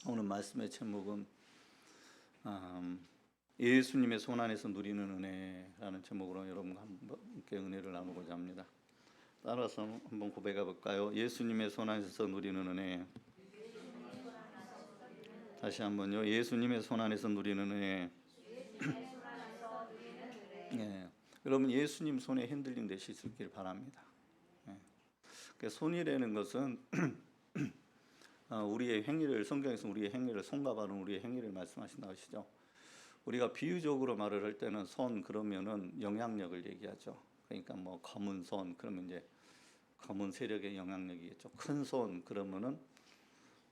오늘 말씀의 제목은 예수님의 손 안에서 누리는 은혜라는 제목으로 여러분과 함께 은혜를 나누고자 합니다. 따라서 한번 고백해 볼까요? 예수님의 손 안에서 누리는 은혜. 다시 한번요. 예수님의 손 안에서 누리는 은혜. 네. 여러분 예수님 손에 핸들링 되실 수 있기를 바랍니다. 네. 손이라는 것은 우리의 행위를, 성경에서 우리의 행위를, 손과 발은 우리의 행위를 말씀하신다 하시죠. 우리가 비유적으로 말을 할 때는 손 그러면은 영향력을 얘기하죠. 그러니까 뭐 검은 손 그러면 이제 검은 세력의 영향력이겠죠. 큰 손 그러면은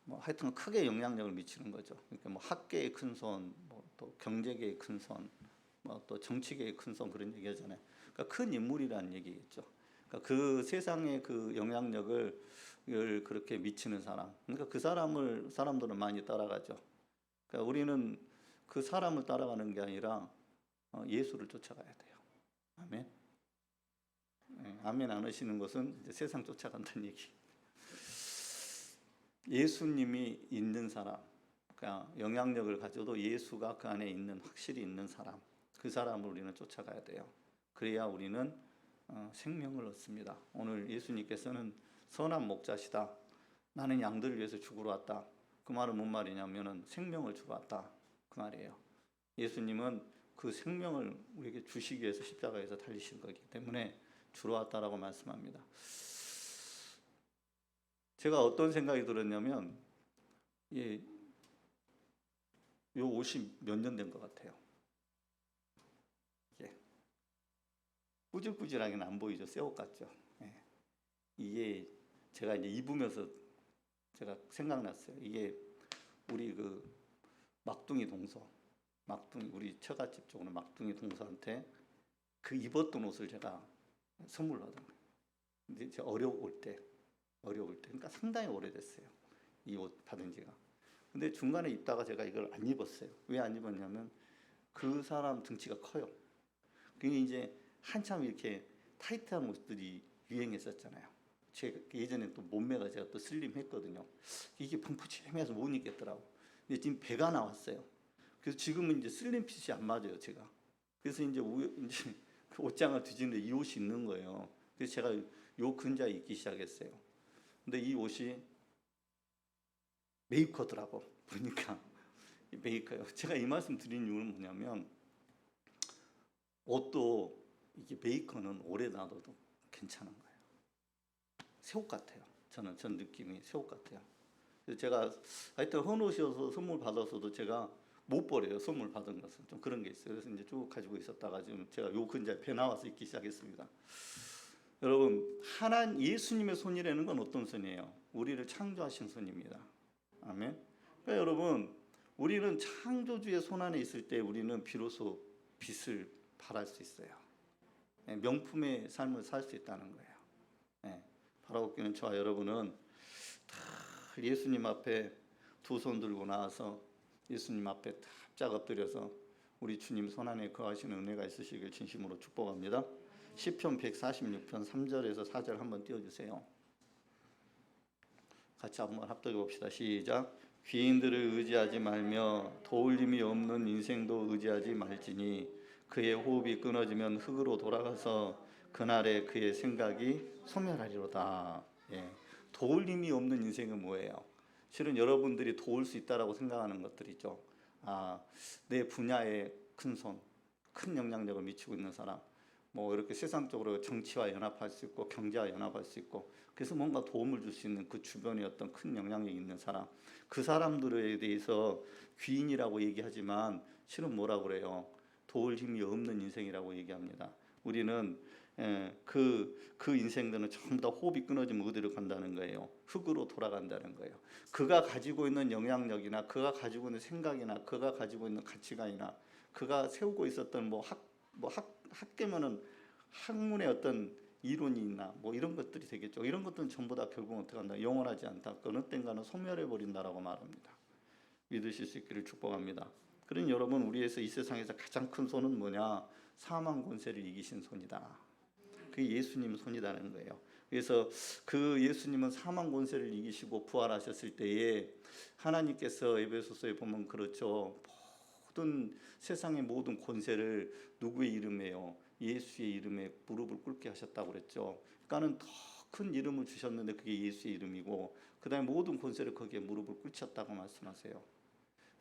뭐 하여튼 크게 영향력을 미치는 거죠. 그러니까 뭐 학계의 큰 손, 뭐 또 경제계의 큰 손, 뭐 또 정치계의 큰 손 그런 얘기하잖아요. 그러니까 큰 인물이라는 얘기겠죠. 그러니까 그 세상의 그 영향력을 그렇게 미치는 사람. 그러니까 그 사람들은 많이 따라가죠. 그러니까 우리는 그 사람을 따라가는 게 아니라 예수를 쫓아가야 돼요. 아멘. 네, 아멘 안 하시는 것은 이제 세상 쫓아간다는 얘기. 예수님이 있는 사람, 그러니까 영향력을 가져도 예수가 그 안에 있는, 확실히 있는 사람, 그 사람을 우리는 쫓아가야 돼요. 그래야 우리는 생명을 얻습니다. 오늘 예수님께서는 선한 목자시다. 나는 양들을 위해서 죽으러 왔다. 그 말은 뭔 말이냐면은 생명을 주러 왔다. 그 말이에요. 예수님은 그 생명을 우리에게 주시기 위해서 십자가에서 달리신 거기 때문에 주러 왔다라고 말씀합니다. 제가 어떤 생각이 들었냐면, 예, 요 옷이 몇 년 된 것 같아요. 예. 꾸질꾸질하게는 안 보이죠. 새 옷 같죠. 예. 이게 제가 이제 입으면서 제가 생각났어요. 이게 우리 그 막둥이 동서, 우리 처갓집 쪽으로 막둥이 동서한테 그 입었던 옷을 제가 선물로 받은 거예요. 근데 제가 어려울 때, 그러니까 상당히 오래됐어요. 이 옷 받은 지가. 근데 중간에 입다가 제가 이걸 안 입었어요. 왜 안 입었냐면 그 사람 등치가 커요. 그게 이제 한참 이렇게 타이트한 옷들이 유행했었잖아요. 제가 예전에 또 몸매가 제가 또 슬림했거든요. 이게 펑퍼짐해서 못 입겠더라고. 근데 지금 배가 나왔어요. 그래서 지금은 이제 슬림 핏이 안 맞아요, 제가. 그래서 이제 그 옷장을 뒤지는데 이 옷이 있는 거예요. 그래서 제가 요 근자에 입기 시작했어요. 근데 이 옷이 메이커더라고. 보니까 메이커예요. 제가 이 말씀 드린 이유는 뭐냐면 옷도 이게 메이커는 오래 놔둬도 괜찮은 거예요. 새 옷 같아요. 전 느낌이 새 옷 같아요. 그래서 제가 하여튼 헌옷이어서 선물 받아서도 제가 못 버려요. 선물 받은 것은 좀 그런 게 있어요. 그래서 이제 쭉 가지고 있었다가 지금 제가 요 근자에 배 나와서 입기 시작했습니다. 여러분 예수님의 손이라는 건 어떤 손이에요? 우리를 창조하신 손입니다. 아멘. 그러니까 여러분 우리는 창조주의 손 안에 있을 때 우리는 비로소 빛을 발할 수 있어요. 명품의 삶을 살 수 있다는 거예요. 바라옵기는 저와 여러분은 다 예수님 앞에 두 손 들고 나와서 예수님 앞에 탑작 엎드려서 우리 주님 손 안에 거하시는 은혜가 있으시길 진심으로 축복합니다. 시편 146편 3절에서 4절 한번 띄워주세요. 같이 한번 합독해 봅시다. 시작. 귀인들을 의지하지 말며 도울 힘이 없는 인생도 의지하지 말지니 그의 호흡이 끊어지면 흙으로 돌아가서 그날에 그의 생각이 소멸하리로다. 예. 도울 힘이 없는 인생은 뭐예요? 실은 여러분들이 도울 수 있다라고 생각하는 것들이죠. 내 분야에 큰 손, 큰 영향력을 미치고 있는 사람, 뭐 이렇게 세상적으로 정치와 연합할 수 있고 경제와 연합할 수 있고 그래서 뭔가 도움을 줄 수 있는 그 주변에 어떤 큰 영향력이 있는 사람, 그 사람들에 대해서 귀인이라고 얘기하지만 실은 뭐라고 그래요? 도울 힘이 없는 인생이라고 얘기합니다. 우리는 그 인생들은 전부 다 호흡이 끊어지면 어디로 간다는 거예요? 흙으로 돌아간다는 거예요. 그가 가지고 있는 영향력이나 그가 가지고 있는 생각이나 그가 가지고 있는 가치관이나 그가 세우고 있었던 학계면은 학문의 어떤 이론이 있나 뭐 이런 것들이 되겠죠. 이런 것들은 전부 다 결국은 어떻게 한다? 영원하지 않다. 어느 땐가는 소멸해 버린다라고 말합니다. 믿으실 수 있기를 축복합니다. 그런 여러분 우리에서 이 세상에서 가장 큰 손은 뭐냐? 사망 권세를 이기신 손이다. 그게 예수님 손이라는 거예요. 그래서 그 예수님은 사망 권세를 이기시고 부활하셨을 때에 하나님께서 에베소서에 보면 그렇죠. 모든 세상의 모든 권세를 누구의 이름에요? 예수의 이름에 무릎을 꿇게 하셨다고 그랬죠. 그러니까는 더 큰 이름을 주셨는데 그게 예수의 이름이고 그다음에 모든 권세를 거기에 무릎을 꿇으셨다고 말씀하세요.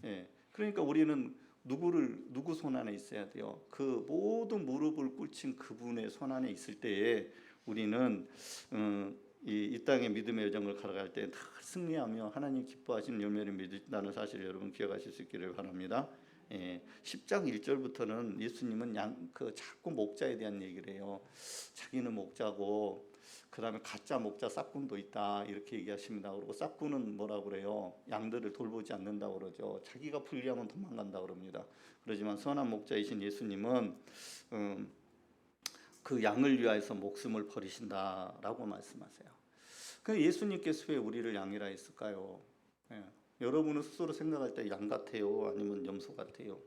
예. 그러니까 우리는 누구 손 안에 있어야 돼요? 그 모든 무릎을 꿇친 그분의 손 안에 있을 때에 우리는 이 땅의 믿음의 여정을 걸어갈 때 다 승리하며 하나님 기뻐하시는 열매를 맺는다는 사실을 여러분 기억하실 수 있기를 바랍니다. 10장 1절부터는 예수님은 자꾸 목자에 대한 얘기를 해요. 자기는 목자고 그 다음에 가짜 목자 싹군도 있다 이렇게 얘기하십니다. 그리고 싹군은 뭐라 그래요? 양들을 돌보지 않는다고 그러죠. 자기가 불리하면 도망간다 그럽니다. 그러지만 선한 목자이신 예수님은 그 양을 위하여서 목숨을 버리신다라고 말씀하세요. 그 예수님께서 왜 우리를 양이라 했을까요? 예. 여러분은 스스로 생각할 때 양 같아요? 아니면 염소 같아요?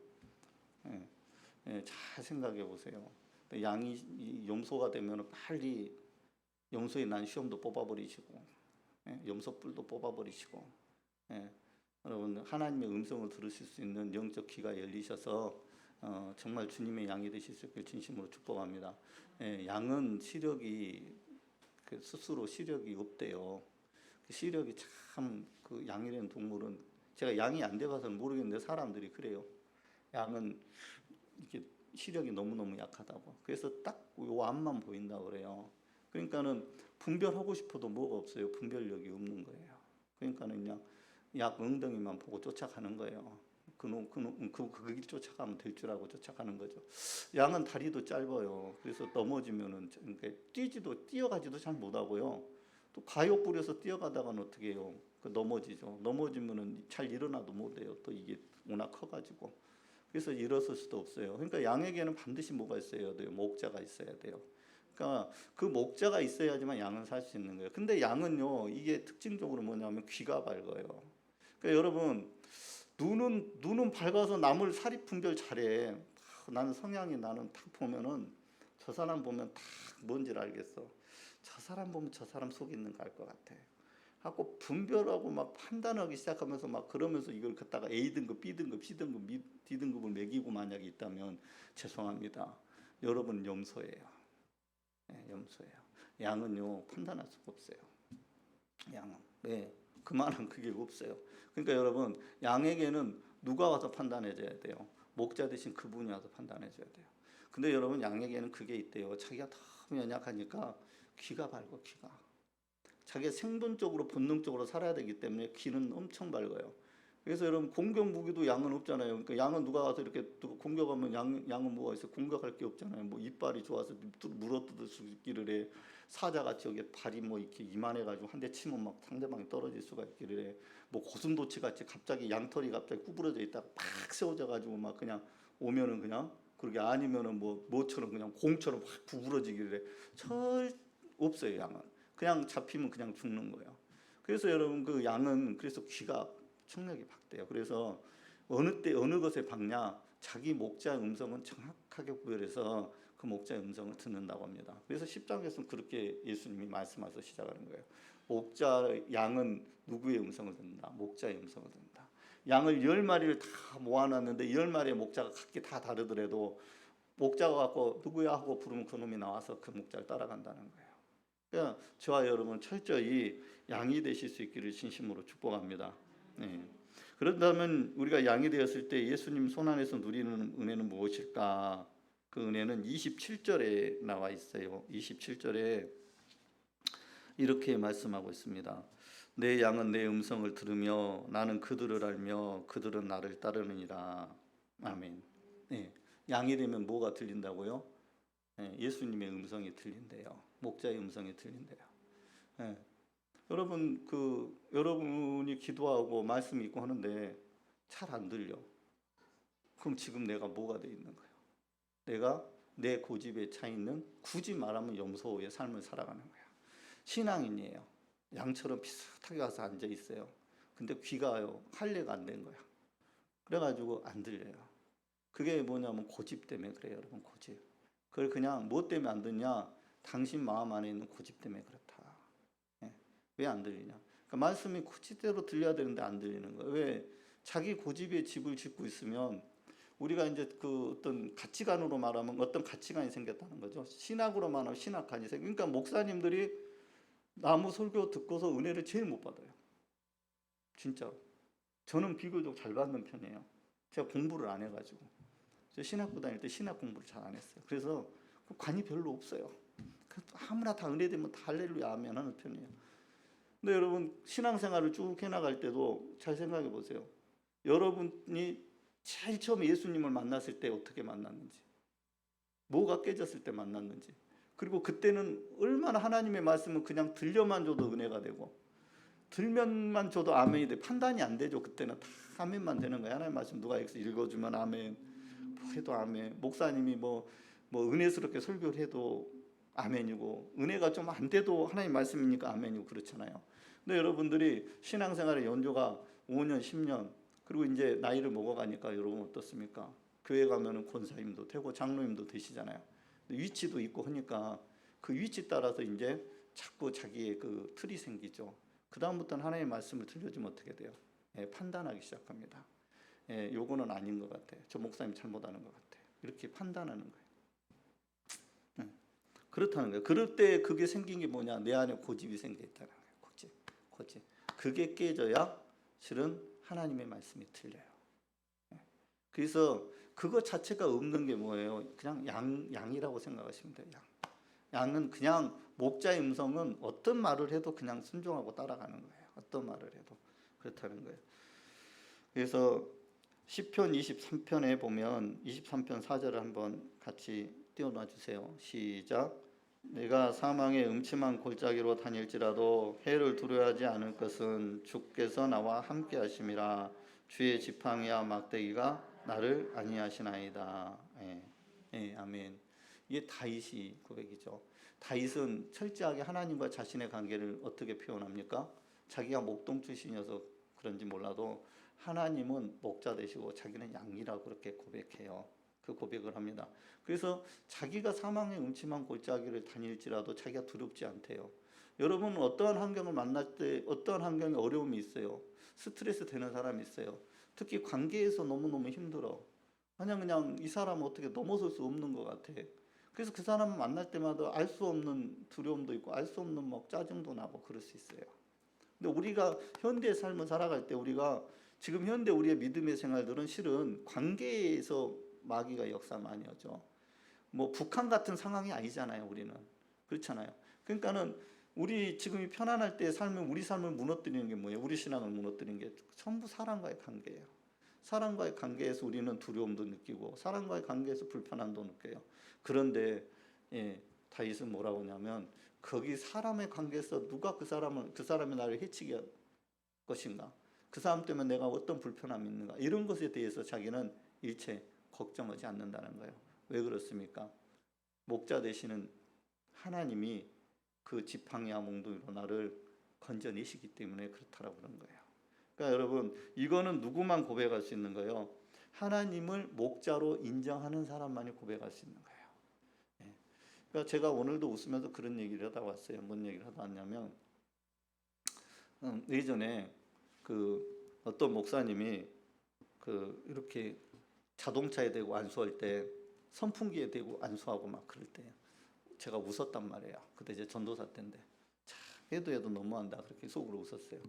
예. 예, 잘 생각해 보세요. 양이 염소가 되면 빨리 염소의 난 시험도 뽑아버리시고, 예, 염소 뿔도 뽑아버리시고, 예, 여러분 하나님의 음성을 들으실 수 있는 영적 귀가 열리셔서 정말 주님의 양이 되실 수 있길 진심으로 축복합니다. 예, 양은 시력이 스스로 시력이 없대요. 시력이 참 그 양이라는 동물은 제가 양이 안 돼봐서는 모르겠는데 사람들이 그래요. 양은 이렇게 시력이 너무너무 약하다고. 그래서 딱 요 앞만 보인다고 그래요. 그러니까는 분별하고 싶어도 뭐가 없어요. 분별력이 없는 거예요. 그러니까는 그냥 약 엉덩이만 보고 쫓아가는 거예요. 그 길 쫓아가면 될 줄 알고 쫓아가는 거죠. 양은 다리도 짧아요. 그래서 넘어지면은 뛰어가지도 잘 못하고요. 또 가요 뿌려서 뛰어가다가는 어떻게 해요? 넘어지죠. 넘어지면은 잘 일어나도 못해요. 또 이게 워낙 커가지고. 그래서 일어설 수도 없어요. 그러니까 양에게는 반드시 뭐가 있어야 돼요? 목자가 있어야 돼요. 그러니까 그 목자가 있어야지만 양은 살 수 있는 거예요. 근데 양은요, 이게 특징적으로 뭐냐면 귀가 밝아요. 그러니까 여러분 눈은 밝아서 남을 사리 분별 잘해. 나는 성향이 나는 딱 보면은 저 사람 보면 딱 뭔지를 알겠어. 저 사람 보면 저 사람 속에 있는 거 알 것 같아. 하고 분별하고 막 판단하기 시작하면서 막 그러면서 이걸 갖다가 A 등급, B 등급, C 등급, D 등급을 매기고 만약에 있다면 죄송합니다. 여러분 염소예요. 네, 염소예요. 양은요 판단할 수가 없어요. 양은 네 그만한 그게 없어요. 그러니까 여러분 양에게는 누가 와서 판단해줘야 돼요. 목자 대신 그분이 와서 판단해줘야 돼요. 근데 여러분 양에게는 그게 있대요. 자기가 너무 연약하니까 귀가 밝고 귀가 자기가 생존적으로 본능적으로 살아야 되기 때문에 귀는 엄청 밝아요. 그래서 여러분 공격 무기도 양은 없잖아요. 그러니까 양은 누가 와서 이렇게 공격하면 양은 뭐가 있어? 공격할 게 없잖아요. 뭐 이빨이 좋아서 물어뜯을 수 있기를 해. 사자같이 여기 발이 뭐 이렇게 이만해가지고 한 대 치면 막 상대방이 떨어질 수가 있기를 해. 뭐 고슴도치 같이 갑자기 양털이 갑자기 구부러져 있다가 팍 세워져가지고 막 그냥 오면은 그냥 그러게 아니면은 뭐 뭐처럼 그냥 공처럼 확 구부러지기를 해. 절 없어요 양은. 그냥 잡히면 그냥 죽는 거예요. 그래서 여러분 그 양은 그래서 귀가 청력이 박대요. 그래서 어느 때 어느 것에 박냐 자기 목자의 음성은 정확하게 구별해서 그 목자의 음성을 듣는다고 합니다. 그래서 10장에서는 그렇게 예수님이 말씀하셔서 시작하는 거예요. 양은 누구의 음성을 듣는다? 목자의 음성을 듣는다. 양을 10마리를 다 모아놨는데 10마리의 목자가 각기 다 다르더라도 목자가 갖고 누구야 하고 부르면 그놈이 나와서 그 목자를 따라간다는 거예요. 그러니까 저와 여러분 철저히 양이 되실 수 있기를 진심으로 축복합니다. 네. 그렇다면 우리가 양이 되었을 때 예수님 손안에서 누리는 은혜는 무엇일까? 그 은혜는 27절에 나와 있어요. 27절에 이렇게 말씀하고 있습니다. 내 양은 내 음성을 들으며 나는 그들을 알며 그들은 나를 따르느니라. 아멘. 네. 양이 되면 뭐가 들린다고요? 네. 예수님의 음성이 들린대요. 목자의 음성이 들린대요. 네. 여러분 여러분이 기도하고 말씀 읽고 하는데 잘 안 들려. 그럼 지금 내가 뭐가 돼 있는 거예요? 내가 내 고집에 차 있는 굳이 말하면 염소의 삶을 살아가는 거야. 신앙인이에요. 양처럼 비슷하게 와서 앉아 있어요. 근데 귀가요 할례가 안 된 거야. 그래가지고 안 들려요. 그게 뭐냐면 고집 때문에 그래요, 여러분 고집. 그걸 그냥 뭐 때문에 안 듣냐? 당신 마음 안에 있는 고집 때문에 그렇다. 예. 왜 안 들리냐? 그러니까 말씀이 고집대로 들려야 되는데 안 들리는 거예요. 왜? 자기 고집에 집을 짓고 있으면 우리가 이제 그 어떤 가치관으로 말하면 어떤 가치관이 생겼다는 거죠. 신학으로 말하면 신학관이 생겨. 그러니까 목사님들이 나무 설교 듣고서 은혜를 제일 못 받아요. 진짜. 저는 비교적 잘 받는 편이에요. 제가 공부를 안 해가지고. 저 신학부 다닐 때 신학 공부를 잘 안 했어요. 그래서 관이 별로 없어요. 아무나 다 은혜 되면 다 할렐루야 아멘 하는 편이에요. 근데 여러분 신앙생활을 쭉 해나갈 때도 잘 생각해 보세요. 여러분이 제일 처음 예수님을 만났을 때 어떻게 만났는지, 뭐가 깨졌을 때 만났는지, 그리고 그때는 얼마나 하나님의 말씀은 그냥 들려만 줘도 은혜가 되고 들면만 줘도 아멘이 돼. 판단이 안 되죠. 그때는 다 아멘만 되는 거예요. 하나님 말씀 누가 읽어주면 아멘, 뭐 해도 아멘. 목사님이 뭐 은혜스럽게 설교를 해도 아멘이고, 은혜가 좀 안 돼도 하나님 말씀이니까 아멘이고 그렇잖아요. 근데 여러분들이 신앙생활의 연조가 5년, 10년, 그리고 이제 나이를 먹어가니까 여러분 어떻습니까? 교회 가면은 권사님도 되고 장로님도 되시잖아요. 위치도 있고 하니까 그 위치 따라서 이제 자꾸 자기의 그 틀이 생기죠. 그 다음부터는 하나님의 말씀을 들려주면 어떻게 돼요? 판단하기 시작합니다. 요거는 아닌 것 같아요. 저 목사님 잘못하는 것 같아요. 이렇게 판단하는 거예요. 그렇다는 거예요. 그럴 때 그게 생긴 게 뭐냐? 내 안에 고집이 생겨 있다는 거예요. 고집. 그게 깨져야 실은 하나님의 말씀이 틀려요. 그래서 그거 자체가 없는 게 뭐예요? 그냥 양이라고 생각하시면 돼요. 양은 그냥 목자의 음성은 어떤 말을 해도 그냥 순종하고 따라가는 거예요. 어떤 말을 해도 그렇다는 거예요. 그래서 시편 23편에 보면 23편 4절을 한번 같이 띄워놔 주세요. 시작. 내가 사망의 음침한 골짜기로 다닐지라도 해를 두려워하지 않을 것은 주께서 나와 함께 하심이라. 주의 지팡이와 막대기가 나를 안위하시나이다. 아멘. 이게 다윗이 고백이죠. 다윗은 철저하게 하나님과 자신의 관계를 어떻게 표현합니까? 자기가 목동 출신이어서 그런지 몰라도 하나님은 목자 되시고 자기는 양이라고 그렇게 고백해요. 그 고백을 합니다. 그래서 자기가 사망의 음침한 골짜기를 다닐지라도 자기가 두렵지 않대요. 여러분 어떠한 환경을 만날 때 어떠한 환경에 어려움이 있어요. 스트레스 되는 사람이 있어요. 특히 관계에서 너무너무 힘들어. 그냥 이 사람은 어떻게 넘어설 수 없는 것 같아. 그래서 그 사람을 만날 때마다 알 수 없는 두려움도 있고 알 수 없는 막 짜증도 나고 그럴 수 있어요. 근데 우리가 현대의 삶을 살아갈 때 우리가 지금 현대 우리의 믿음의 생활들은 실은 관계에서 마귀가 역사 많이 하죠. 뭐 북한 같은 상황이 아니잖아요. 우리는 그렇잖아요. 그러니까는 우리 지금이 편안할 때 삶은 우리 삶을 무너뜨리는 게 뭐예요? 우리 신앙을 무너뜨리는 게 전부 사람과의 관계예요. 사람과의 관계에서 우리는 두려움도 느끼고 사람과의 관계에서 불편함도 느껴요. 그런데 다윗은 뭐라고 하냐면 거기 사람의 관계에서 누가 그 사람이 나를 해치게 할 것인가? 그 사람 때문에 내가 어떤 불편함이 있는가? 이런 것에 대해서 자기는 일체 걱정하지 않는다는 거예요. 왜 그렇습니까? 목자 되시는 하나님이 그 지팡이와 몽둥이로 나를 건져내시기 때문에 그렇다라고 그런 거예요. 그러니까 여러분 이거는 누구만 고백할 수 있는 거예요? 하나님을 목자로 인정하는 사람만이 고백할 수 있는 거예요. 그러니까 제가 오늘도 웃으면서 그런 얘기를 하다 왔어요. 뭔 얘기를 하다 왔냐면 예전에 그 어떤 목사님이 그 이렇게 자동차에 대고 안수할 때 선풍기에 대고 안수하고 막 그럴 때 제가 웃었단 말이에요. 그때 이제 전도사 때인데 참 해도 너무한다 그렇게 속으로 웃었어요.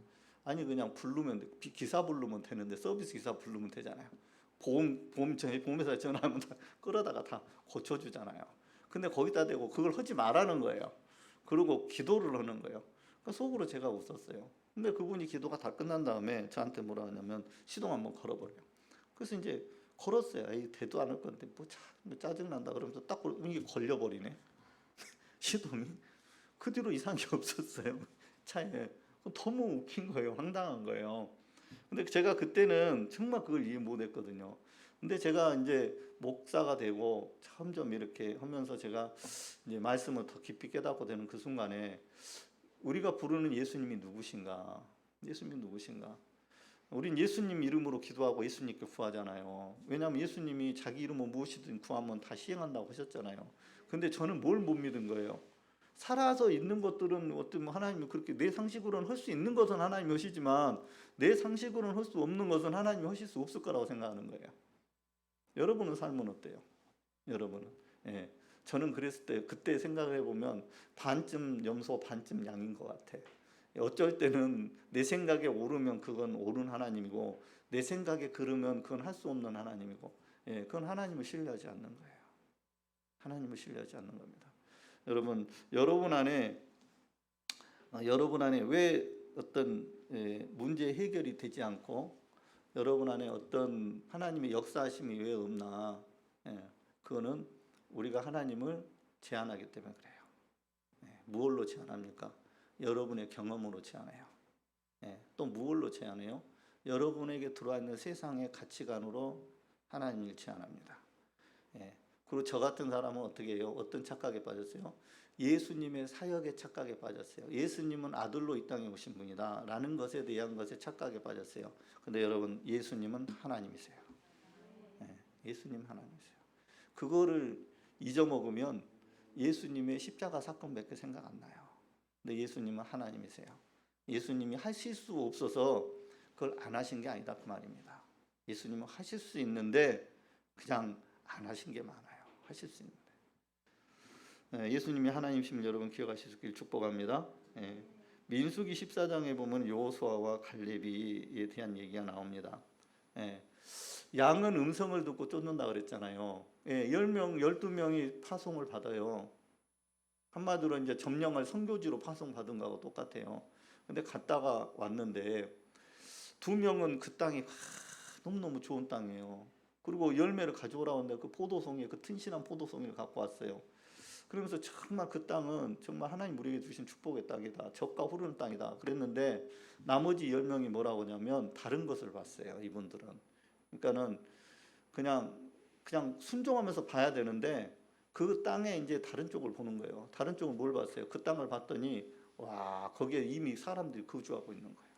아니 그냥 부르면 기사 부르면 되는데 서비스 기사 부르면 되잖아요. 보험회사에 전화하면 다 끌어다가 다 고쳐주잖아요. 근데 거기다 대고 그걸 하지 말라는 거예요. 그리고 기도를 하는 거예요. 그러니까 속으로 제가 웃었어요. 근데 그분이 기도가 다 끝난 다음에 저한테 뭐라 하냐면 시동 한번 걸어버려요. 그래서 이제 걸었어요. 에이, 되도 않을 건데 뭐 짜증난다 그러면서 딱 이게 걸려버리네. 시동이. 그 뒤로 이상한 게 없었어요. 차에. 너무 웃긴 거예요. 황당한 거예요. 근데 제가 그때는 정말 그걸 이해 못했거든요. 근데 제가 이제 목사가 되고 점점 이렇게 하면서 제가 이제 말씀을 더 깊이 깨닫고 되는 그 순간에 우리가 부르는 예수님이 누구신가? 예수님이 누구신가? 우린 예수님 이름으로 기도하고 예수님께 구하잖아요. 왜냐하면 예수님이 자기 이름으로 무엇이든 구하면 다 시행한다고 하셨잖아요. 근데 저는 뭘 못 믿은 거예요? 살아서 있는 것들은 어떤 하나님이 그렇게 내 상식으로는 할 수 있는 것은 하나님이 하시지만 내 상식으로는 할 수 없는 것은 하나님이 하실 수 없을 거라고 생각하는 거예요. 여러분은 삶은 어때요? 여러분은? 예. 저는 그랬을 때 그때 생각을 해보면 반쯤 염소 반쯤 양인 것 같아. 어쩔 때는 내 생각에 오르면 그건 옳은 하나님이고 내 생각에 그르면 그건 할 수 없는 하나님이고, 예, 그건 하나님을 신뢰하지 않는 거예요. 하나님을 신뢰하지 않는 겁니다. 여러분, 여러분 안에 왜 어떤 문제 해결이 되지 않고 여러분 안에 어떤 하나님의 역사하심이 왜 없나? 그거는 우리가 하나님을 제한하기 때문에 그래요. 무엇로 제한합니까? 여러분의 경험으로 제한해요. 또 무엇로 제한해요? 여러분에게 들어와 있는 세상의 가치관으로 하나님을 제한합니다. 그리고 저 같은 사람은 어떻게 해요? 어떤 착각에 빠졌어요? 예수님의 사역의 착각에 빠졌어요. 예수님은 아들로 이 땅에 오신 분이다 라는 것에 대한 것에 착각에 빠졌어요. 근데 여러분, 예수님은 하나님이세요. 예수님 하나님이세요. 그거를 잊어먹으면 예수님의 십자가 사건밖에 생각 안 나요. 근데 예수님은 하나님이세요. 예수님이 하실 수 없어서 그걸 안 하신 게 아니다 그 말입니다. 예수님은 하실 수 있는데 그냥 안 하신 게 많아요. 하실 수 있는데. 예수님이 하나님이심을 여러분 기억하실 수 있길 축복합니다. 민수기 14장에 보면 여호수아와 갈렙에 대한 얘기가 나옵니다. 양은 음성을 듣고 쫓는다 그랬잖아요. 10명, 12명이 파송을 받아요. 한마디로 이제 점령할 선교지로 파송받은 거하고 똑같아요. 근데 갔다가 왔는데 2명은 그 땅이 너무너무 좋은 땅이에요. 그리고 열매를 가져오라고 하는데 그 포도송이, 그 튼실한 포도송이를 갖고 왔어요. 그러면서 정말 그 땅은 정말 하나님 우리에게 주신 축복의 땅이다. 젖과 흐르는 땅이다. 그랬는데 나머지 10명이 뭐라고 하냐면 다른 것을 봤어요. 이분들은. 그러니까는 그냥 순종하면서 봐야 되는데 그 땅에 이제 다른 쪽을 보는 거예요. 다른 쪽은 뭘 봤어요? 그 땅을 봤더니 와, 거기에 이미 사람들이 거주하고 있는 거예요.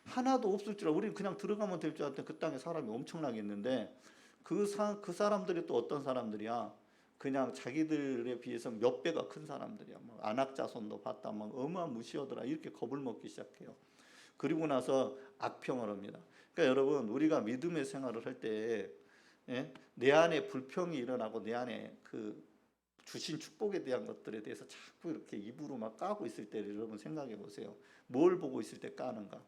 하나도 없을 줄 알고 우리는 그냥 들어가면 될 줄 알았더니 그 땅에 사람이 엄청나게 있는데 그 사람들이 또 어떤 사람들이야? 그냥 자기들에 비해서 몇 배가 큰 사람들이야. 뭐 안악자손도 봤다, 막 어마어마한 무시하더라 이렇게 겁을 먹기 시작해요. 그리고 나서 악평을 합니다. 그러니까 여러분, 우리가 믿음의 생활을 할 때 내 안에 불평이 일어나고 내 안에 그 주신 축복에 대한 것들에 대해서 자꾸 이렇게 입으로 막 까고 있을 때를 여러분 생각해 보세요. 뭘 보고 있을 때 까는가?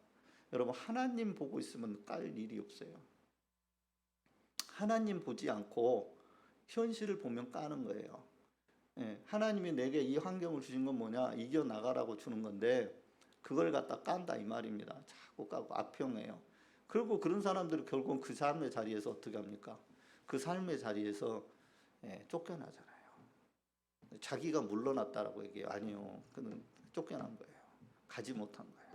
여러분, 하나님 보고 있으면 깔 일이 없어요. 하나님 보지 않고 현실을 보면 까는 거예요. 하나님이 내게 이 환경을 주신 건 뭐냐? 이겨나가라고 주는 건데 그걸 갖다 깐다 이 말입니다. 자꾸 까고 악평해요. 그리고 그런 사람들은 결국은 그 삶의 자리에서 어떻게 합니까? 그 삶의 자리에서 쫓겨나잖아요. 자기가 물러났다라고 얘기해요. 아니요. 그는 쫓겨난 거예요. 가지 못한 거예요.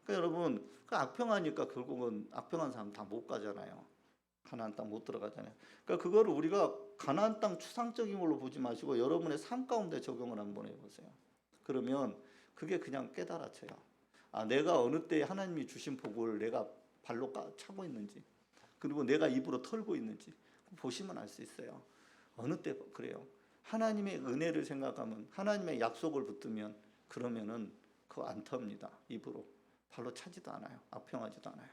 그러니까 여러분, 그 악평하니까 결국은 악평한 사람 다 못 가잖아요. 가나안 땅 못 들어가잖아요. 그러니까 그거를 우리가 가나안 땅 추상적인 걸로 보지 마시고 여러분의 삶 가운데 적용을 한번 해보세요. 그러면 그게 그냥 깨달아져요. 아, 내가 어느 때 하나님이 주신 복을 내가 발로 차고 있는지, 그리고 내가 입으로 털고 있는지 보시면 알 수 있어요. 어느 때 그래요. 하나님의 은혜를 생각하면, 하나님의 약속을 붙들면 그러면은 그거 안 텁니다. 입으로 발로 차지도 않아요. 악평하지도 않아요.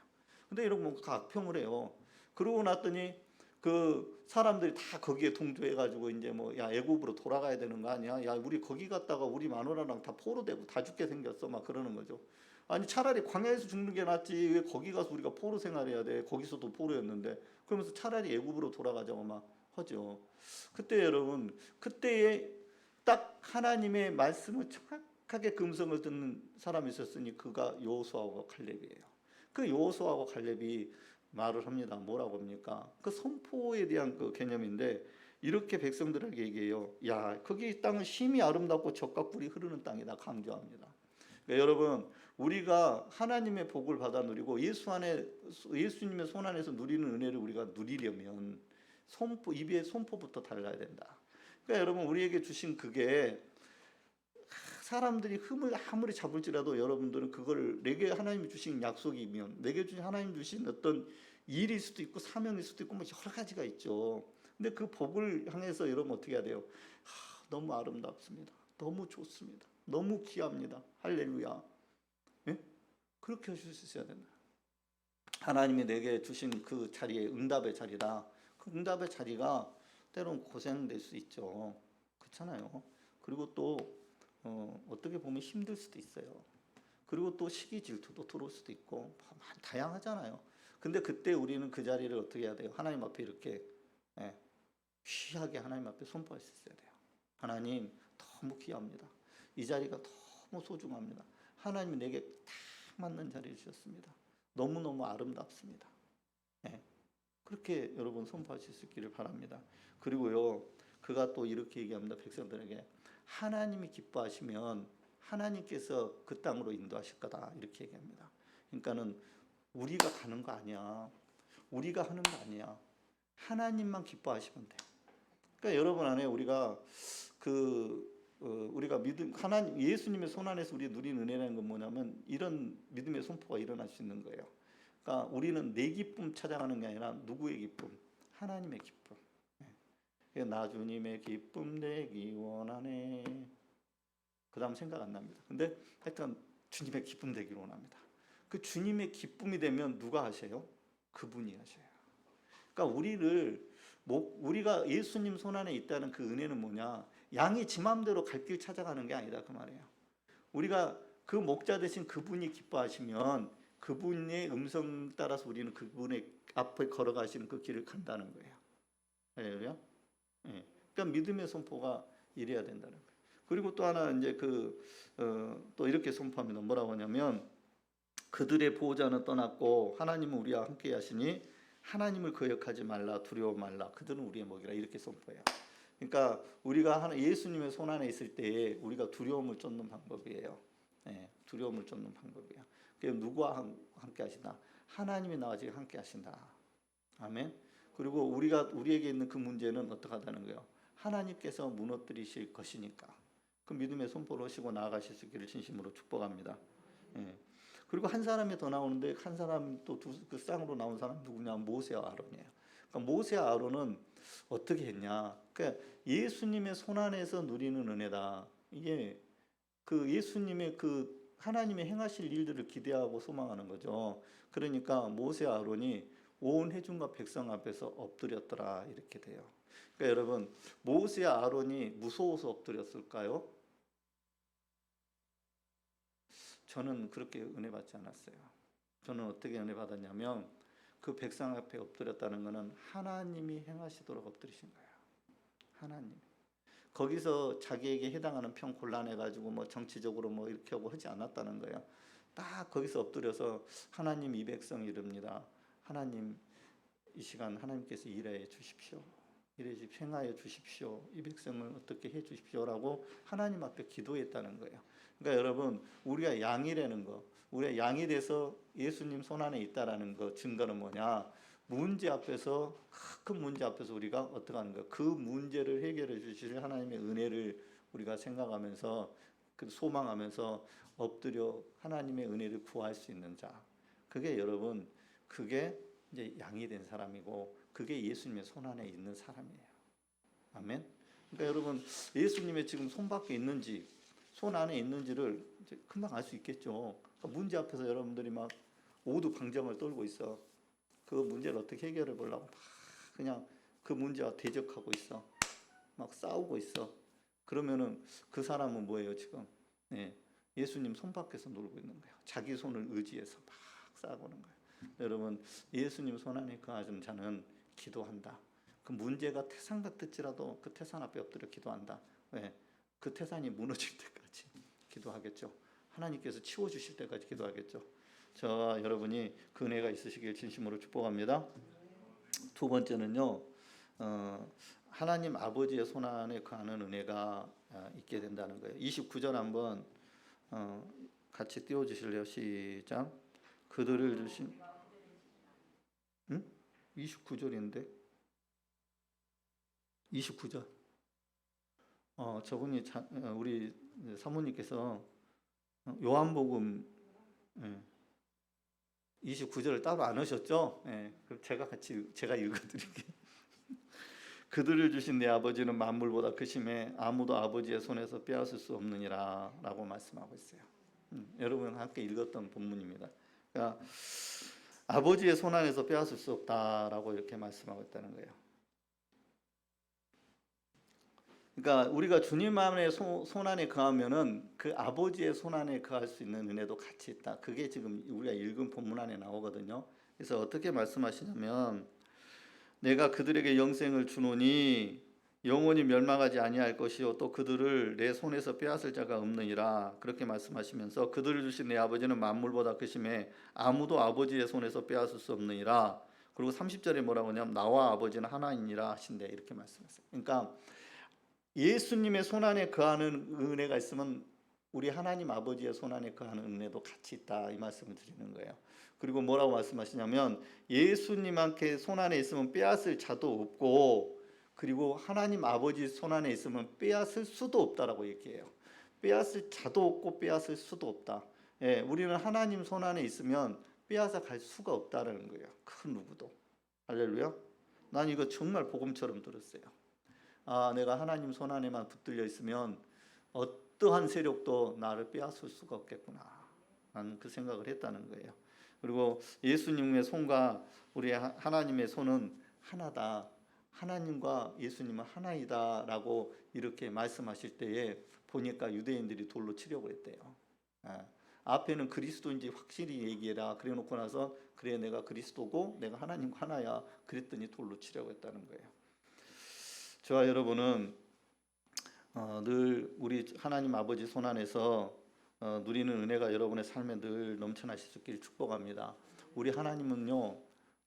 근데 여러분, 그 악평을 해요. 그러고 났더니 그 사람들이 다 거기에 동조해가지고 이제 뭐, 야, 애굽으로 돌아가야 되는 거 아니야? 야, 우리 거기 갔다가 우리 마누라랑 다 포로되고 다 죽게 생겼어. 막 그러는 거죠. 아니, 차라리 광야에서 죽는 게 낫지. 왜 거기 가서 우리가 포로 생활해야 돼? 거기서도 포로였는데. 그러면서 차라리 애굽으로 돌아가자고 막 하죠. 그때 여러분, 그때에 딱 하나님의 말씀을 정확하게 금성을 듣는 사람이 있었으니 그가 여호수아와 칼렙이에요. 그 여호수아와 칼렙이 말을 합니다. 뭐라고 합니까? 그 선포에 대한 그 개념인데 이렇게 백성들에게 얘기해요. 야, 거기 땅은 심히 아름답고 젖과 꿀이 흐르는 땅이다 강조합니다. 그러니까 여러분, 우리가 하나님의 복을 받아 누리고 예수님의 손 안에서 누리는 은혜를 우리가 누리려면 입의 손포부터 달라야 된다. 그러니까 여러분, 우리에게 주신 그게 사람들이 흠을 아무리 잡을지라도 여러분들은 그걸 내게 하나님이 주신 약속이면, 내게 주신 하나님 주신 어떤 일일 수도 있고 사명일 수도 있고 뭐 여러 가지가 있죠. 근데 그 복을 향해서 여러분 어떻게 해야 돼요? 너무 아름답습니다. 너무 좋습니다. 너무 귀합니다. 할렐루야. 예? 그렇게 하실 수 있어야 된다. 하나님이 내게 주신 그 자리에 응답의 자리다. 그 응답의 자리가 때론 고생될 수 있죠. 그렇잖아요. 그리고 또 어떻게 보면 힘들 수도 있어요. 그리고 또 시기 질투도 들어올 수도 있고 다양하잖아요. 근데 그때 우리는 그 자리를 어떻게 해야 돼요? 하나님 앞에 이렇게 귀하게 하나님 앞에 손바를 수 있어야 돼요. 하나님 너무 귀합니다. 이 자리가 너무 소중합니다. 하나님이 내게 딱 맞는 자리를 주셨습니다. 너무너무 아름답습니다. 그렇게 여러분 선포하실 수 있기를 바랍니다. 그리고요, 그가 또 이렇게 얘기합니다. 백성들에게 하나님이 기뻐하시면 하나님께서 그 땅으로 인도하실 거다 이렇게 얘기합니다. 그러니까는 우리가 가는 거 아니야. 우리가 하는 거 아니야. 하나님만 기뻐하시면 돼. 그러니까 여러분 안에 우리가 우리가 믿음 하나님 예수님의 손 안에서 우리 누리는 은혜라는 건 뭐냐면 이런 믿음의 선포가 일어날 수 있는 거예요. 그러니까 우리는 내 기쁨 찾아가는 게 아니라 누구의 기쁨? 하나님의 기쁨. 나 주님의 기쁨 내기 원하네. 그 다음 생각 안 납니다. 근데 하여튼 주님의 기쁨 되기를 원합니다. 그 주님의 기쁨이 되면 누가 하세요? 그분이 하셔요. 그러니까 우리가 예수님 손 안에 있다는 그 은혜는 뭐냐? 양이 지 마음대로 갈 길 찾아가는 게 아니다 그 말이에요. 우리가 그 목자 대신 그분이 기뻐하시면 그분의 음성 따라서 우리는 그분의 앞에 걸어가시는 그 길을 간다는 거예요. 할렐루야. 그러니까 믿음의 선포가 이래야 된다는 거예요. 그리고 또 하나 이제 또 이렇게 선포합니다. 뭐라고 하냐면 그들의 보호자는 떠났고 하나님은 우리와 함께 하시니 하나님을 거역하지 말라 두려워 말라 그들은 우리의 먹이라 이렇게 선포해요. 그러니까 우리가 예수님의 손 안에 있을 때 우리가 두려움을 쫓는 방법이에요. 두려움을 쫓는 방법이에요. 그래서 누구와 함께 하신다? 하나님이 나와 지금 함께 하신다. 아멘. 그리고 우리에게 있는 그 문제는 어떻게 하다는 거예요? 하나님께서 무너뜨리실 것이니까 그 믿음의 선포를 하시고 나아가실 수 있기를 진심으로 축복합니다. 그리고 한 사람이 더 나오는데 한 사람 또 그 쌍으로 나온 사람 누구냐? 모세와 아론이에요. 그러니까 모세와 아론은 어떻게 했냐? 그러니까 예수님의 손 안에서 누리는 은혜다. 이게 그 예수님의 그 하나님의 행하실 일들을 기대하고 소망하는 거죠. 그러니까 모세와 아론이 온 회중과 백성 앞에서 엎드렸더라 이렇게 돼요. 그러니까 여러분 모세와 아론이 무서워서 엎드렸을까요? 저는 그렇게 은혜 받지 않았어요. 저는 어떻게 은혜 받았냐면 그 백성 앞에 엎드렸다는 것은 하나님이 행하시도록 엎드리신 거예요. 하나님. 거기서 자기에게 해당하는 평 곤란해가지고 뭐 정치적으로 뭐 이렇게 하고 하지 않았다는 거예요. 딱 거기서 엎드려서 하나님 이 백성 이릅니다. 하나님 이 시간 하나님께서 일해 주십시오. 행하여 주십시오. 이 백성을 어떻게 해 주십시오라고 하나님 앞에 기도했다는 거예요. 그러니까 여러분 우리가 양이라는 거, 우리가 양이 돼서 예수님 손 안에 있다라는 거 증거는 뭐냐? 문제 앞에서 큰 문제 앞에서 우리가 어떻게 하는 거예요? 그 문제를 해결해 주실 하나님의 은혜를 우리가 생각하면서 소망하면서 엎드려 하나님의 은혜를 구할 수 있는 자. 그게 여러분 그게 이제 양이 된 사람이고 그게 예수님의 손 안에 있는 사람이에요. 아멘. 그러니까 여러분 예수님의 지금 손 밖에 있는지 손 안에 있는지를 이제 금방 알 수 있겠죠. 그러니까 문제 앞에서 여러분들이 막 오두방정을 떨고 있어. 그 문제를 어떻게 해결해 보려고 막 그냥 그 문제와 대적하고 있어. 막 싸우고 있어. 그러면은 그 사람은 뭐예요 지금? 예수님 손 밖에서 놀고 있는 거예요. 자기 손을 의지해서 막 싸우는 거예요. 여러분 예수님 손 안에 거하는 자는 기도한다. 그 문제가 태산 같을지라도 그 태산 앞에 엎드려 기도한다. 왜? 그 태산이 무너질 때까지 기도하겠죠. 하나님께서 치워주실 때까지 기도하겠죠. 저와 여러분이 그 은혜가 있으시길 진심으로 축복합니다. 두 번째는요. 하나님 아버지의 손 안에 거하는 은혜가 있게 된다는 거예요. 29절 한번 같이 띄워주실래요? 시작. 그들을 주신 29절인데 29절 저분이 우리 사모님께서 요한복음 29절을 따로 안 하셨죠? 그럼 제가 읽어드릴게요. 그들을 주신 내 아버지는 만물보다 크심에 아무도 아버지의 손에서 빼앗을 수 없느니라 라고 말씀하고 있어요. 여러분 함께 읽었던 본문입니다. 그러니까 아버지의 손 안에서 빼앗을 수 없다라고 이렇게 말씀하고 있다는 거예요. 그러니까 우리가 주님 안에 손 안에 거하면은 그 아버지의 손 안에 거할 수 있는 은혜도 같이 있다. 그게 지금 우리가 읽은 본문 안에 나오거든요. 그래서 어떻게 말씀하시냐면 내가 그들에게 영생을 주노니 영원히 멸망하지 아니할 것이요 또 그들을 내 손에서 빼앗을 자가 없느니라 그렇게 말씀하시면서 그들을 주신 내 아버지는 만물보다 크심에 아무도 아버지의 손에서 빼앗을 수 없느니라. 그리고 30절에 뭐라고 하냐면 나와 아버지는 하나이니라 하신대 이렇게 말씀했어요. 그러니까 예수님의 손 안에 거하는 은혜가 있으면 우리 하나님 아버지의 손 안에 거하는 은혜도 같이 있다 이 말씀을 드리는 거예요. 그리고 뭐라고 말씀하시냐면 예수님한테 손 안에 있으면 빼앗을 자도 없고 그리고 하나님 아버지 손 안에 있으면 빼앗을 수도 없다라고 얘기해요. 빼앗을 자도 없고 빼앗을 수도 없다. 예, 우리는 하나님 손 안에 있으면 빼앗아 갈 수가 없다라는 거예요. 그 누구도. 할렐루야. 난 이거 정말 복음처럼 들었어요. 아, 내가 하나님 손 안에만 붙들려 있으면 어떠한 세력도 나를 빼앗을 수가 없겠구나. 나는 그 생각을 했다는 거예요. 그리고 예수님의 손과 우리 하나님의 손은 하나다. 하나님과 예수님은 하나이다라고 이렇게 말씀하실 때에 보니까 유대인들이 돌로 치려고 했대요. 앞에는 그리스도인지 확실히 얘기해라. 그래 놓고 나서 그래 내가 그리스도고 내가 하나님과 하나야. 그랬더니 돌로 치려고 했다는 거예요. 저와 여러분은 늘 우리 하나님 아버지 손 안에서 누리는 은혜가 여러분의 삶에 늘 넘쳐나실 수 있기를 축복합니다. 우리 하나님은요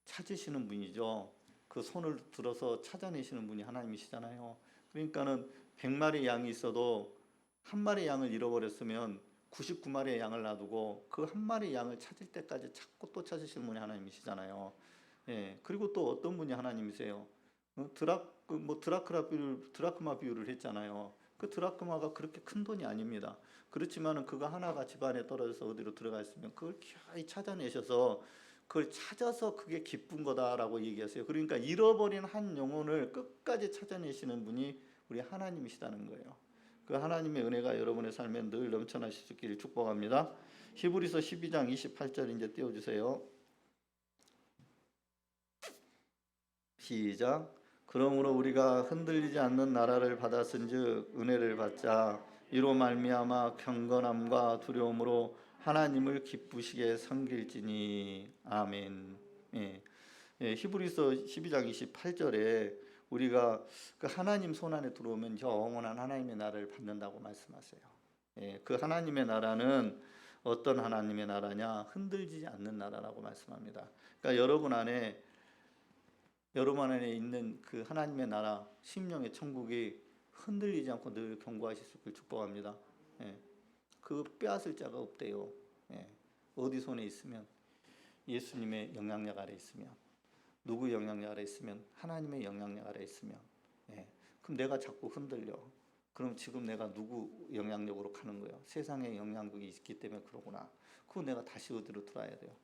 찾으시는 분이죠. 그 손을 들어서 찾아내시는 분이 하나님이시잖아요. 그러니까는 100마리 양이 있어도 한 마리 양을 잃어버렸으면 99마리의 양을 놔두고 그 한 마리 양을 찾을 때까지 찾고 또 찾으시는 분이 하나님이시잖아요. 예, 그리고 또 어떤 분이 하나님이세요? 드라크마 비유를 했잖아요. 그 드라크마가 그렇게 큰 돈이 아닙니다. 그렇지만은 그거 하나가 집안에 떨어져서 어디로 들어가 있으면 그걸 기어이 찾아내셔서 그걸 찾아서 그게 기쁜 거다라고 얘기하세요. 그러니까 잃어버린 한 영혼을 끝까지 찾아내시는 분이 우리 하나님이시다는 거예요. 그 하나님의 은혜가 여러분의 삶에 늘 넘쳐나실 수 있기를 축복합니다. 히브리서 12장 28절 이제 띄워주세요. 시작. 그러므로 우리가 흔들리지 않는 나라를 받았은즉 은혜를 받자 이로 말미암아 경건함과 두려움으로 하나님을 기쁘시게 섬길지니 아멘. 예. 예, 히브리서 12장 28절에 우리가 그 하나님 손 안에 들어오면 영원한 하나님의 나라를 받는다고 말씀하세요. 예, 그 하나님의 나라는 어떤 하나님의 나라냐? 흔들리지 않는 나라라고 말씀합니다. 그러니까 여러분 안에 있는 그 하나님의 나라, 심령의 천국이 흔들리지 않고 늘 견고하실 수 있기를 축복합니다. 예, 그 빼앗을 자가 없대요. 예, 어디 손에 있으면 예수님의 영향력 아래 있으면 누구 영향력 아래 있으면 하나님의 영향력 아래 있으면 그럼 내가 자꾸 흔들려. 그럼 지금 내가 누구 영향력으로 가는 거예요? 세상의 영향력이 있기 때문에 그러구나. 그럼 내가 다시 어디로 들어와야 돼요?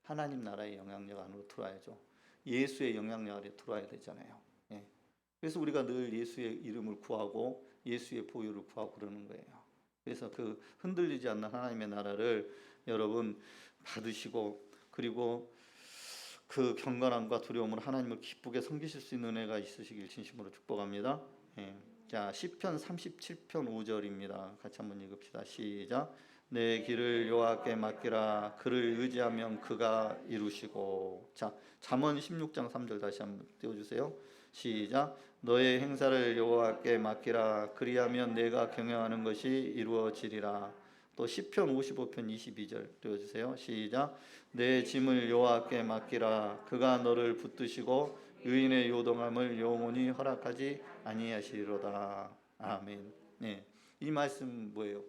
하나님 나라의 영향력 안으로 들어와야죠. 예수의 영향력 아래 들어와야 되잖아요. 그래서 우리가 늘 예수의 이름을 구하고 예수의 보혈을 구하고 그러는 거예요. 그래서 그 흔들리지 않는 하나님의 나라를 여러분 받으시고 그리고 그 경건함과 두려움으로 하나님을 기쁘게 섬기실 수 있는 은혜가 있으시길 진심으로 축복합니다. 자, 시편 37편 5절입니다. 같이 한번 읽읍시다. 시작. 내 길을 여호와께 맡기라. 그를 의지하면 그가 이루시고. 자, 잠언 16장 3절 다시 한번 띄워주세요. 시작. 너의 행사를 여호와께 맡기라. 그리하면 내가 경영하는 것이 이루어지리라. 또 시편 55편 22절 띄워주세요. 시작. 내 짐을 여호와께 맡기라. 그가 너를 붙드시고 의인의 요동함을 영원히 허락하지 아니하시리로다. 아멘. 네, 이 말씀 뭐예요?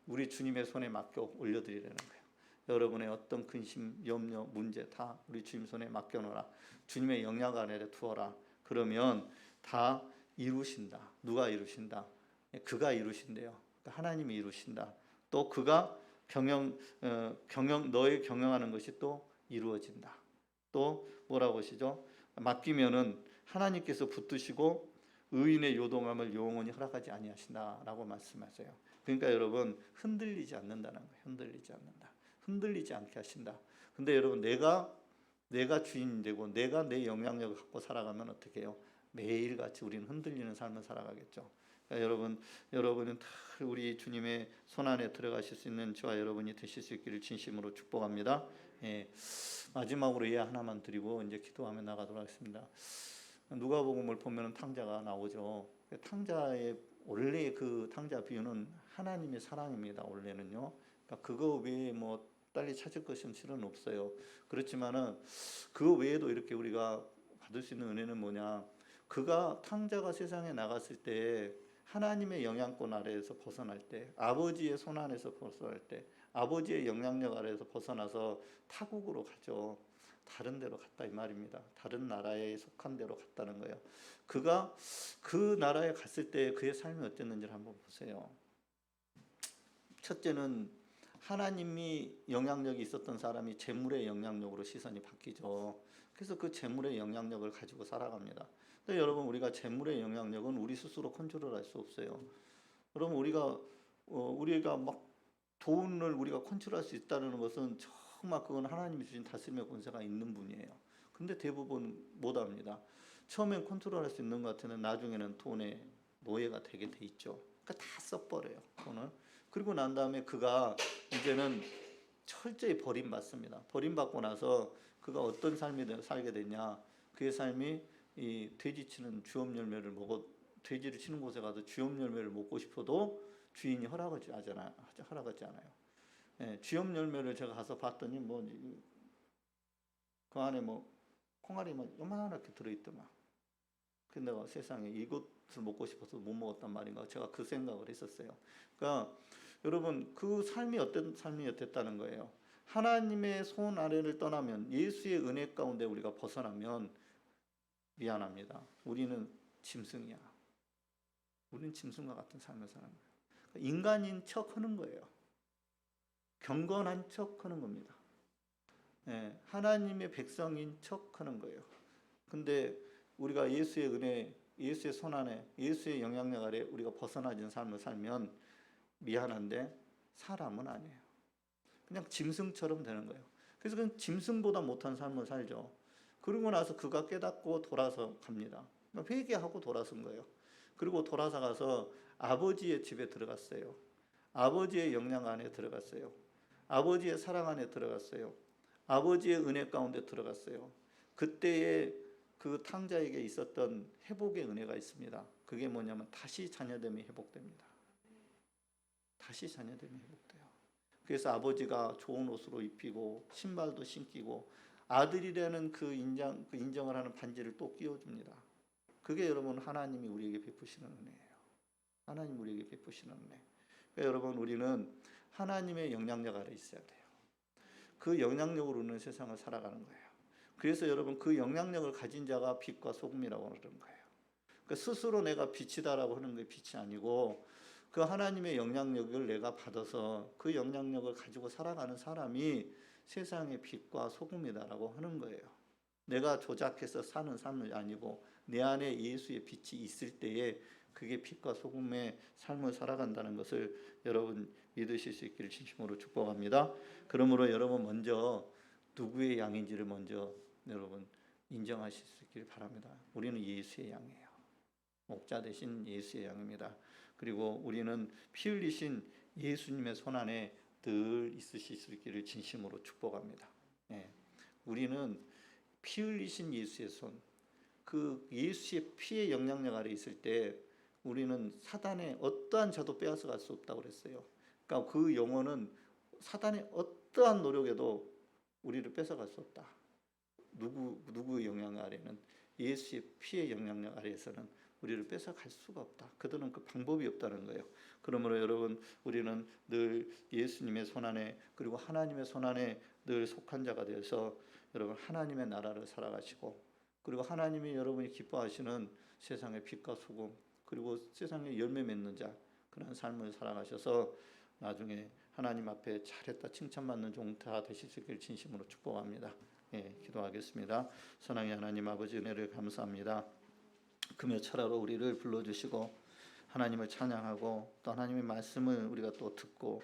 우리 주님의 손에 맡겨 올려드리라는 거예요. 여러분의 어떤 근심, 염려, 문제 다 우리 주님 손에 맡겨놓으라. 주님의 영향 아래 두어라. 그러면 다 이루신다. 누가 이루신다? 그가 이루신대요. 하나님이 이루신다. 또 그가 너의 경영하는 것이 또 이루어진다. 또 뭐라고 하시죠? 맡기면은 하나님께서 붙드시고 의인의 요동함을 영원히 허락하지 아니하신다라고 말씀하세요. 그러니까 여러분 흔들리지 않는다는 거예요. 흔들리지 않는다. 흔들리지 않게 하신다. 근데 여러분 내가 주인이 되고 내가 내 영향력을 갖고 살아가면 어떻게 해요? 매일같이 우리는 흔들리는 삶을 살아가겠죠. 그러니까 여러분은 다 우리 주님의 손 안에 들어가실 수 있는 저와 여러분이 되실 수 있기를 진심으로 축복합니다. 예, 마지막으로 예 하나만 드리고 이제 기도하며 나가도록 하겠습니다. 누가복음을 보면 탕자가 나오죠. 탕자의 원래 그 탕자 비유는 하나님의 사랑입니다. 원래는요. 그러니까 그거 외에 뭐 빨리 찾을 것은 실은 없어요. 그렇지만은 그 외에도 이렇게 우리가 받을 수 있는 은혜는 뭐냐? 그가 탕자가 세상에 나갔을 때 하나님의 영향권 아래에서 벗어날 때, 아버지의 손 안에서 벗어날 때, 아버지의 영향력 아래에서 벗어나서 타국으로 가죠. 다른 데로 갔다 이 말입니다. 다른 나라에 속한 데로 갔다는 거예요. 그가 그 나라에 갔을 때 그의 삶이 어땠는지를 한번 보세요. 첫째는 하나님이 영향력이 있었던 사람이 재물의 영향력으로 시선이 바뀌죠. 그래서 그 재물의 영향력을 가지고 살아갑니다. 근데 여러분 우리가 재물의 영향력은 우리 스스로 컨트롤할 수 없어요. 여러분 우리가 막 돈을 우리가 컨트롤할 수 있다는 것은 정말 그건 하나님이 주신 다스림의 권세가 있는 분이에요. 근데 대부분 못합니다. 처음엔 컨트롤할 수 있는 것 같으면 나중에는 돈의 노예가 되게 돼 있죠. 그러니까 다 써버려요 돈을. 그리고 난 다음에 그가 이제는 철저히 버림받습니다. 버림받고 나서 그가 어떤 삶이 살게 됐냐? 그의 삶이 이 돼지 치는 주업 열매를 먹어 돼지를 치는 곳에 가서 주업 열매를 먹고 싶어도 주인이 허락하지 않아요. 예, 주업 열매를 제가 가서 봤더니 뭐 그 안에 뭐 콩알이만 요만하게 들어있더만. 근데 내가 세상에 이것을 먹고 싶어서 못 먹었단 말인가? 제가 그 생각을 했었어요. 그러니까 여러분 그 삶이 어떤 삶이었다는 거예요. 하나님의 손 아래를 떠나면 예수의 은혜 가운데 우리가 벗어나면 미안합니다. 우리는 짐승이야. 우리는 짐승과 같은 삶을 사는 거예요. 그러니까 인간인 척 하는 거예요. 경건한 척 하는 겁니다. 예, 하나님의 백성인 척 하는 거예요. 근데 우리가 예수의 은혜, 예수의 손 안에, 예수의 영향력 아래 우리가 벗어나진 삶을 살면 미안한데 사람은 아니에요. 그냥 짐승처럼 되는 거예요. 그래서 그냥 짐승보다 못한 삶을 살죠. 그러고 나서 그가 깨닫고 돌아서 갑니다. 회개하고 돌아선 거예요. 그리고 돌아서 가서 아버지의 집에 들어갔어요. 아버지의 영향 안에 들어갔어요. 아버지의 사랑 안에 들어갔어요. 아버지의 은혜 가운데 들어갔어요. 그때에 그 탕자에게 있었던 회복의 은혜가 있습니다. 그게 뭐냐면 다시 자녀됨이 회복됩니다. 다시 자녀됨이 회복돼요. 그래서 아버지가 좋은 옷으로 입히고 신발도 신기고 아들이라는 그 인정을 하는 반지를 또 끼워줍니다. 그게 여러분 하나님이 우리에게 베푸시는 은혜예요. 하나님 우리에게 베푸시는 은혜. 그러니까 여러분 우리는 하나님의 영향력 아래 있어야 돼요. 그 영향력으로는 세상을 살아가는 거예요. 그래서 여러분 그 영향력을 가진 자가 빛과 소금이라고 하는 거예요. 그러니까 스스로 내가 빛이다라고 하는 게 빛이 아니고 그 하나님의 영향력을 내가 받아서 그 영향력을 가지고 살아가는 사람이 세상의 빛과 소금이다라고 하는 거예요. 내가 조작해서 사는 삶이 아니고 내 안에 예수의 빛이 있을 때에 그게 빛과 소금의 삶을 살아간다는 것을 여러분 믿으실 수 있기를 진심으로 축복합니다. 그러므로 여러분 먼저 누구의 양인지를 먼저 여러분 인정하실 수 있기를 바랍니다. 우리는 예수의 양이에요. 목자 되신 예수의 양입니다. 그리고 우리는 피 흘리신 예수님의 손 안에 늘 있으실 수 있기를 진심으로 축복합니다. 예. 우리는 피 흘리신 예수의 손, 그 예수의 피의 영향력 아래 있을 때 우리는 사단의 어떠한 자도 빼앗아갈 수 없다고 그랬어요. 그러니까 그 영혼은 사단의 어떠한 노력에도 우리를 뺏어갈 수 없다. 누구의 영향 아래는 예수의 피의 영향력 아래에서는 우리를 뺏어갈 수가 없다. 그들은 그 방법이 없다는 거예요. 그러므로 여러분 우리는 늘 예수님의 손 안에 그리고 하나님의 손 안에 늘 속한 자가 되어서 여러분 하나님의 나라를 살아가시고 그리고 하나님이 여러분이 기뻐하시는 세상의 빛과 소금 그리고 세상에 열매 맺는 자 그런 삶을 살아가셔서 나중에 하나님 앞에 잘했다 칭찬받는 종 다 되실 수 있기를 진심으로 축복합니다. 예, 기도하겠습니다. 선하의 하나님 아버지 은혜를 감사합니다. 금요 철야로 우리를 불러주시고 하나님을 찬양하고 또 하나님의 말씀을 우리가 또 듣고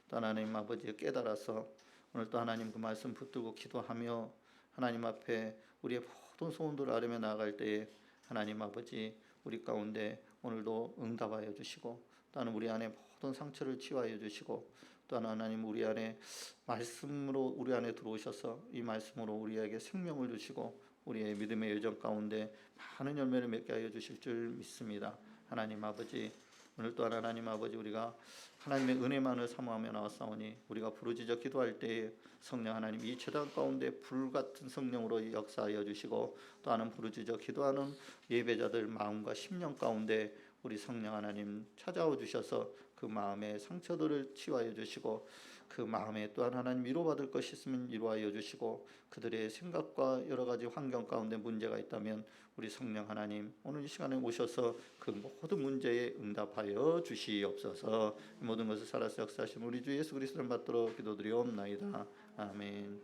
또 하나님 아버지 깨달아서 오늘 또 하나님 그 말씀 붙들고 기도하며 하나님 앞에 우리의 모든 소원들을 아뢰며 나아갈 때에 하나님 아버지 우리 가운데 오늘도 응답하여 주시고 또는 우리 안에 모든 상처를 치유하여 주시고 또한 하나님 우리 안에 말씀으로 우리 안에 들어오셔서 이 말씀으로 우리에게 생명을 주시고 우리의 믿음의 여정 가운데 많은 열매를 맺게 하여 주실 줄 믿습니다. 하나님 아버지 오늘 또한 하나님 아버지 우리가 하나님의 은혜만을 사모하며 나왔사오니 우리가 부르짖어 기도할 때에 성령 하나님 이 제단 가운데 불같은 성령으로 역사하여 주시고 또한 부르짖어 기도하는 예배자들 마음과 심령 가운데 우리 성령 하나님 찾아오 주셔서 그 마음의 상처들을 치유하여 주시고 그 마음에 또한 하나님 위로받을 것이 있으면 위로하여 주시고 그들의 생각과 여러 가지 환경 가운데 문제가 있다면 우리 성령 하나님 오늘 이 시간에 오셔서 그 모든 문제에 응답하여 주시옵소서. 모든 것을 살아서 역사하신 우리 주 예수 그리스도를 받들어 기도드리옵나이다. 아멘.